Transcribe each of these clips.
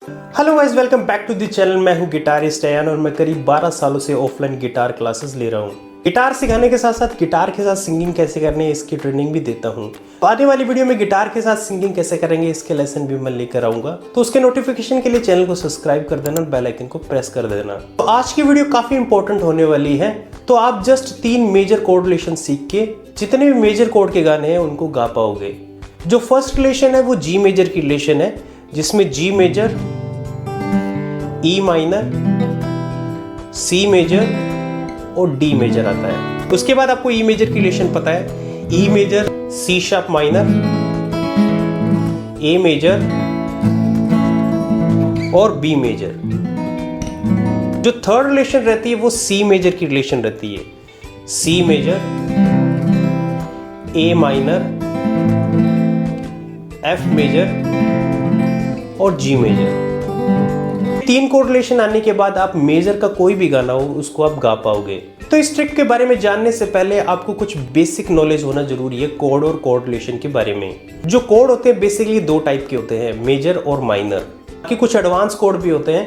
Hello guys, welcome back to the channel. मैं हूं guitarist Ayan और मैं करीब 12 सालों से ऑफलाइन गिटार क्लासेस ले रहा हूं। गिटार सिखाने के साथ साथ गिटार के साथ सिंगिंग कैसे करने है इसकी ट्रेनिंग भी देता हूं। तो आने वाली वीडियो में गिटार के साथ सिंगिंग कैसे करेंगे इसके लेसन भी मैं लेकर आऊंगा। तो उसके नोटिफिकेशन के लिए चैनल को सब्सक्राइब कर देना और बेल आइकन को प्रेस कर देना। तो आज की वीडियो काफी इंपॉर्टेंट होने वाली है। तो आप जस्ट 3 मेजर कोड रिलेशन सीख के जितने भी मेजर कोड के गाने हैं उनको गा पाओगे। जो फर्स्ट रिलेशन है वो जी मेजर की रिलेशन है, जिसमें G major, E minor, C major और डी मेजर आता है। उसके बाद आपको ई मेजर की रिलेशन पता है, E major, C sharp minor, A major और बी मेजर। जो थर्ड रिलेशन रहती है वो सी मेजर की रिलेशन रहती है, C major, A minor, F major और जी मेजर। 3 कोड रिलेशन आने के बाद आप मेजर का कोई भी गाना हो उसको आप गा पाओगे। तो इस ट्रिक के बारे में जानने से पहले आपको कुछ बेसिक नॉलेज होना जरूरी है कोड और कोड रिलेशन के बारे में। जो कोड होते हैं बेसिकली 2 टाइप के होते हैं, मेजर और माइनर। कि कुछ एडवांस कोड भी होते हैं,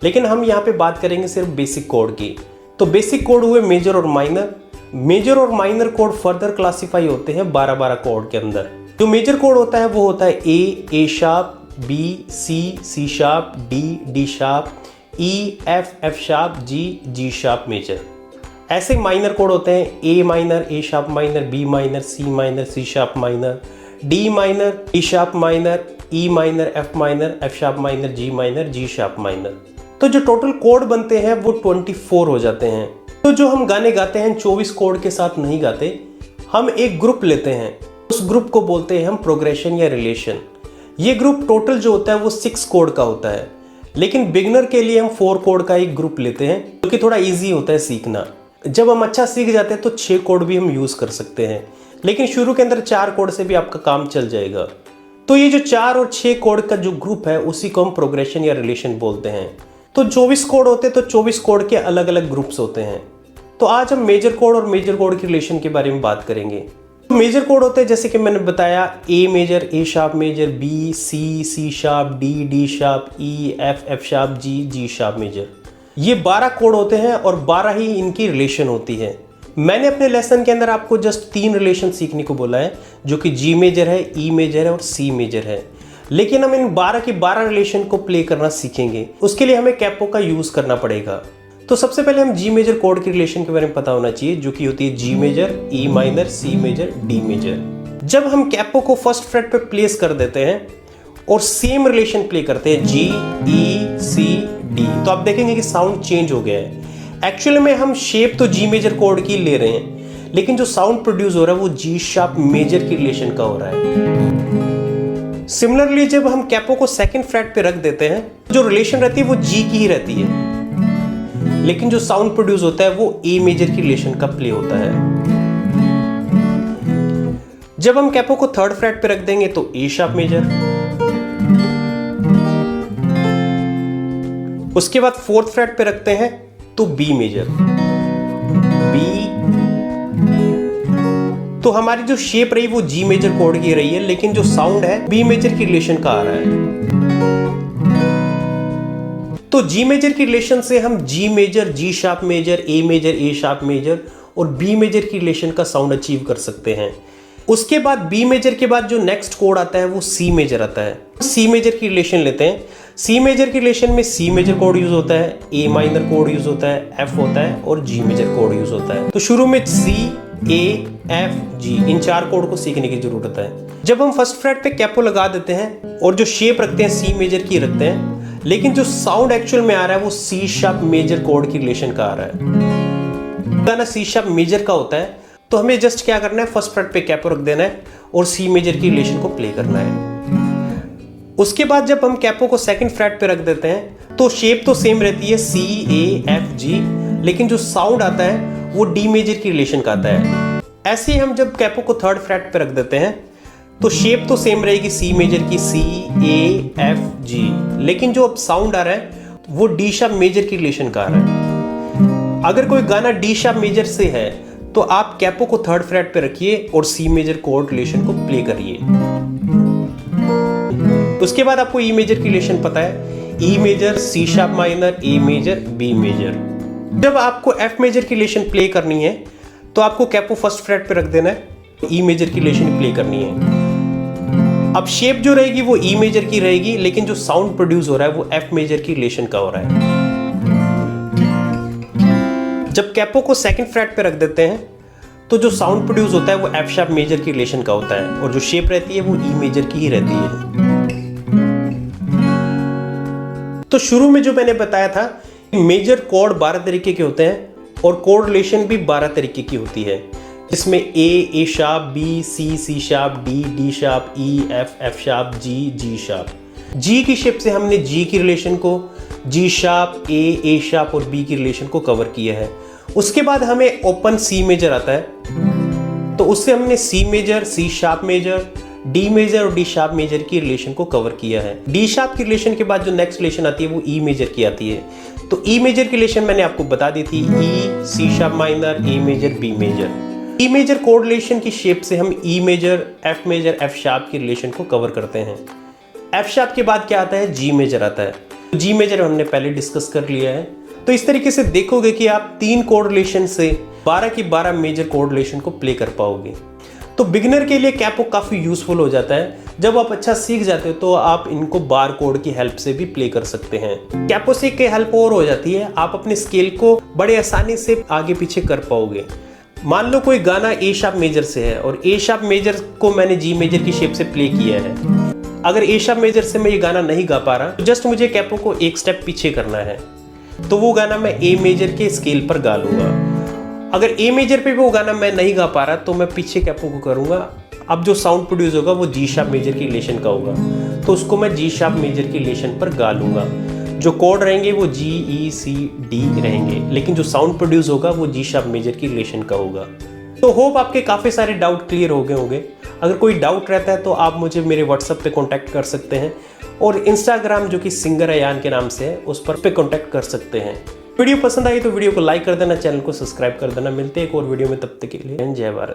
लेकिन हम यहाँ पे बात करेंगे सिर्फ बेसिक कोड की। तो बेसिक कोड हुए मेजर और माइनर। मेजर और माइनर कोड फर्दर क्लासीफाई होते हैं 12-12 कोड के अंदर। जो मेजर कोड होता है वो होता है A sharp, B, C sharp, D sharp, E, F sharp, G sharp major. ऐसे माइनर कोड होते हैं A minor, A sharp minor, B minor, C sharp minor, D minor, E sharp minor, E minor, F sharp minor, G sharp minor. तो जो total code बनते हैं वो 24 हो जाते हैं। तो जो हम गाने गाते हैं 24 कोड के साथ नहीं गाते, हम एक ग्रुप लेते हैं। उस ग्रुप को बोलते हैं हम प्रोग्रेशन या रिलेशन। ये ग्रुप टोटल जो होता है वो 6 कोड का होता है, लेकिन बिगनर के लिए हम 4 कोड का एक ग्रुप लेते हैं, जो कि थोड़ा इजी होता है सीखना। जब हम अच्छा सीख जाते हैं तो 6 कोड भी हम यूज कर सकते हैं, लेकिन शुरू के अंदर 4 कोड से भी आपका काम चल जाएगा। तो ये जो 4 और 6 कोड का जो ग्रुप है उसी को हम प्रोग्रेशन या रिलेशन बोलते हैं। तो 24 कोड होते हैं, तो 24 कोड के अलग अलग ग्रुप्स होते हैं। तो आज हम मेजर कोड और मेजर कोड की रिलेशन के बारे में बात करेंगे। मेजर कोड होते हैं जैसे कि मैंने बताया, A major, A sharp major, B, C sharp, D sharp, E, F sharp, G sharp major. ये 12 कोड होते हैं और 12 ही इनकी रिलेशन होती है। मैंने अपने लेसन के अंदर आपको जस्ट 3 रिलेशन सीखने को बोला है, जो कि जी मेजर है, ई मेजर है और सी मेजर है। लेकिन हम इन 12 की 12 रिलेशन को प्ले करना सीखेंगे। उसके लिए हमें कैपो का यूज करना पड़ेगा। तो सबसे पहले हम जी मेजर कोड की रिलेशन के बारे में पता होना चाहिए, जो कि होती है G major, E minor, C major, D major. जब हम कैपो को फर्स्ट फ्रेट पे प्लेस कर देते हैं और सेम रिलेशन प्ले करते हैं, जी, ई, सी, डी, तो आप देखेंगे कि साउंड चेंज हो गया है। एक्चुअली में हम शेप तो जी मेजर कोड की ले रहे हैं, लेकिन जो साउंड प्रोड्यूस हो रहा है वो जी शार्प मेजर की रिलेशन का हो रहा है। सिमिलरली जब हम कैपो को सेकंड फ्रेट पे रख देते हैं, जो रिलेशन रहती है वो जी की ही रहती है, लेकिन जो साउंड प्रोड्यूस होता है वो ए मेजर की रिलेशन का प्ले होता है। जब हम कैपो को थर्ड फ्रेट पे रख देंगे तो ए शार्प मेजर, उसके बाद फोर्थ फ्रेट पे रखते हैं तो बी मेजर, बी। तो हमारी जो शेप रही वो जी मेजर कोड की रही है, लेकिन जो साउंड है बी मेजर की रिलेशन का आ रहा है। तो जी मेजर की रिलेशन से हम G major, G sharp major, A sharp major और बी मेजर की रिलेशन का साउंड अचीव कर सकते हैं। उसके बाद बी मेजर के बाद जो नेक्स्ट कोड आता है वो सी मेजर आता है। सी मेजर की रिलेशन लेते हैं। सी मेजर की रिलेशन में सी मेजर कोड यूज होता है, ए माइनर कोड यूज होता है, एफ होता है और जी मेजर कोड यूज होता है। तो शुरू में सी, ए, एफ, जी, इन 4 कोड को सीखने की जरूरत है। जब हम फर्स्ट फ्रेट पे कैपो लगा देते हैं और जो शेप रखते हैं सी मेजर की रखते हैं, लेकिन जो साउंड एक्चुअल में आ रहा है वो सी शार्प मेजर कोड की रिलेशन का आ रहा है। गाना सी शार्प मेजर का होता है, तो हमें जस्ट क्या करना है, फर्स्ट फ्रेट पे कैपो रख देना है और सी मेजर की रिलेशन को प्ले करना है। उसके बाद जब हम कैपो को सेकंड फ्रेट पे रख देते हैं तो शेप तो सेम रहती है, सी, ए, एफ, जी, लेकिन जो साउंड आता है वो डी मेजर की रिलेशन का आता है। ऐसे ही हम जब कैपो को थर्ड फ्रेट पे रख देते हैं तो शेप तो सेम रहेगी सी मेजर की, सी, ए, एफ, जी, लेकिन जो अब साउंड आ रहा है वो डी शार्प मेजर की रिलेशन का आ रहा है। अगर कोई गाना डी शार्प मेजर से है तो आप कैपो को थर्ड फ्रेट पे रखिए और सी मेजर कोड रिलेशन को प्ले करिए। उसके बाद आपको ई मेजर की रिलेशन पता है, E major, C sharp minor, A major, B major. जब आपको एफ मेजर की लेशन प्ले करनी है तो आपको कैपो फर्स्ट फ्रेट पे रख देना है, ई मेजर की लेशन प्ले करनी है। अब शेप जो रहेगी वो ई मेजर की रहेगी, लेकिन जो साउंड प्रोड्यूस हो रहा है वो एफ मेजर की लेशन का हो रहा है। जब कैपो को सेकंड फ्रेट पे रख देते हैं तो जो साउंड प्रोड्यूस होता है वो एफ शार्प मेजर की रिलेशन का होता है, और जो शेप रहती है वो ई मेजर की ही रहती है। तो शुरू में जो मैंने बताया था मेजर कॉर्ड 12 तरीके के होते हैं और कॉर्ड रिलेशन भी 12 तरीके की होती है, जिसमें A sharp, B, C sharp, D sharp, E, F sharp, G sharp. G की शेप से हमने जी की रिलेशन को, जी शार्प, ए शार्प और बी की रिलेशन को कवर किया है। उसके बाद हमें ओपन सी मेजर आता है, तो उससे हमने C major, C sharp major, D major और डी शार्प मेजर की रिलेशन को कवर किया है। डी शार्प की रिलेशन के बाद जो नेक्स्ट रिलेशन आती है वो ई मेजर की आती है। तो ई मेजर की रिलेशन मैंने आपको बता दी थी, E, C sharp minor, A major, B major. E major कोड रिलेशन की शेप से हम ई मेजर, एफ शार्प की रिलेशन को कवर करते हैं। एफ शार्प के बाद क्या आता है, जी मेजर आता है। जी मेजर हमने पहले डिस्कस कर लिया है। तो इस तरीके से देखोगे कि आप 3 कोड रिलेशन से 12 की 12 मेजर कोड रिलेशन को प्ले कर पाओगे। तो बिगिनर के लिए कैपो काफ़ी यूजफुल हो जाता है। जब आप अच्छा सीख जाते हो तो आप इनको बार कोड की हेल्प से भी प्ले कर सकते हैं। कैपो से एक हेल्प और हो जाती है, आप अपने स्केल को बड़े आसानी से आगे पीछे कर पाओगे। मान लो कोई गाना ए शार्प मेजर से है और ए शार्प मेजर को मैंने जी मेजर की शेप से प्ले किया है। अगर ए शार्प मेजर से मैं ये गाना नहीं गा पा रहा तो जस्ट मुझे कैपो को एक स्टेप पीछे करना है, तो वो गाना मैं ए मेजर के स्केल पर गा लूंगा। अगर ए मेजर पे वो गाना मैं नहीं गा पा रहा तो मैं पीछे कैपो को करूंगा। अब जो साउंड प्रोड्यूस होगा वो जी शार्प मेजर की रिलेशन का होगा, तो उसको मैं जी शार्प मेजर की रिलेशन पर गा लूंगा। जो कोड रहेंगे वो जी, ई, सी, डी रहेंगे, लेकिन जो साउंड प्रोड्यूस होगा वो जी शार्प मेजर की रिलेशन का होगा। तो होप आपके काफ़ी सारे डाउट क्लियर हो गए होंगे। अगर कोई डाउट रहता है तो आप मुझे मेरे व्हाट्सएप पे कांटेक्ट कर सकते हैं, और इंस्टाग्राम जो कि सिंगर अयान के नाम से है उस पर कांटेक्ट कर सकते हैं। वीडियो पसंद आई तो वीडियो को लाइक कर देना, चैनल को सब्सक्राइब कर देना। मिलते हैं एक और वीडियो में, तब तक के लिए जय भारत।